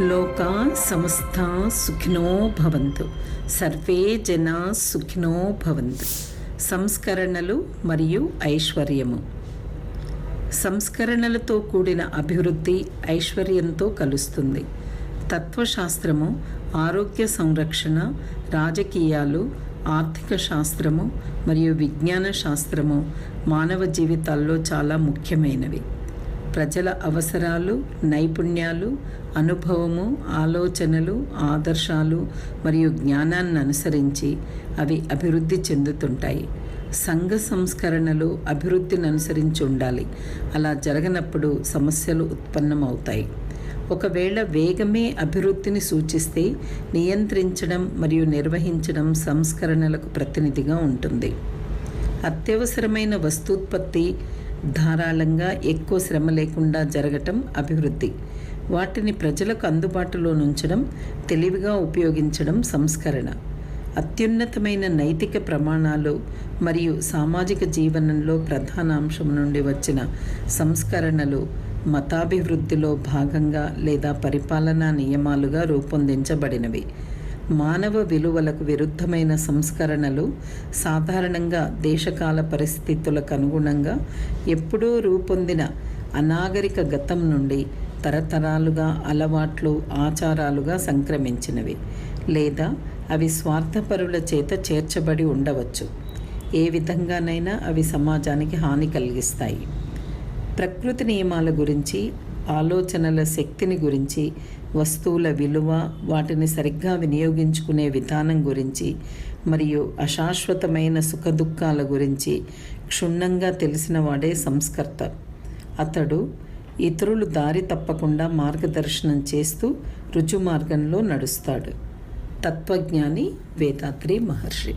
లోకా సమస్తా సుఖినో భవంతు, సర్వే జనా సుఖినో భవంతు. సంస్కరణలు మరియు ఐశ్వర్యము. సంస్కరణలతో కూడిన అభివృద్ధి ఐశ్వర్యంతో కలుస్తుంది. తత్వశాస్త్రము, ఆరోగ్య సంరక్షణ, రాజకీయాలు, ఆర్థిక శాస్త్రము మరియు విజ్ఞాన శాస్త్రము మానవ జీవితాల్లో చాలా ముఖ్యమైనవి. ప్రజల అవసరాలు, నైపుణ్యాలు, అనుభవము, ఆలోచనలు, ఆదర్శాలు మరియు జ్ఞానాన్ని అనుసరించి అవి అభివృద్ధి చెందుతుంటాయి. సంఘ సంస్కరణలు అభివృద్ధిని అనుసరించి ఉండాలి. అలా జరగనప్పుడు సమస్యలు ఉత్పన్నమవుతాయి. ఒకవేళ వేగమే అభివృద్ధిని సూచిస్తే నియంత్రించడం మరియు నిర్వహించడం సంస్కరణలకు ప్రతినిధిగా ఉంటుంది. అత్యవసరమైన వస్తూత్పత్తి ధారాళంగా ఎక్కువ శ్రమ లేకుండా జరగటం అభివృద్ధి. వాటిని ప్రజలకు అందుబాటులో ఉంచడం, తెలివిగా ఉపయోగించడం సంస్కరణ. అత్యున్నతమైన నైతిక ప్రమాణాలు మరియు సామాజిక జీవనంలో ప్రధాన అంశం నుండి వచ్చిన సంస్కరణలు మతాభివృద్ధిలో భాగంగా లేదా పరిపాలనా నియమాలుగా రూపొందించబడినవి. మానవ విలువలకు విరుద్ధమైన సంస్కరణలు సాధారణంగా దేశకాల పరిస్థితులకు అనుగుణంగా ఎప్పుడూ రూపొందిన అనాగరిక గతం నుండి తరతరాలుగా అలవాట్లు, ఆచారాలుగా సంక్రమించినవి, లేదా అవి స్వార్థపరుల చేత చేర్చబడి ఉండవచ్చు. ఏ విధంగానైనా అవి సమాజానికి హాని కలిగిస్తాయి. ప్రకృతి నియమాల గురించి, ఆలోచనల శక్తిని గురించి, వస్తువుల విలువ, వాటిని సరిగ్గా వినియోగించుకునే విధానం గురించి మరియు అశాశ్వతమైన సుఖదుఖాల గురించి క్షుణ్ణంగా తెలిసిన వాడే సంస్కర్త. అతడు ఇతరులు దారి తప్పకుండా మార్గదర్శనం చేస్తూ రుజుమార్గంలో నడుస్తాడు. తత్వజ్ఞాని వేదాద్రి మహర్షి.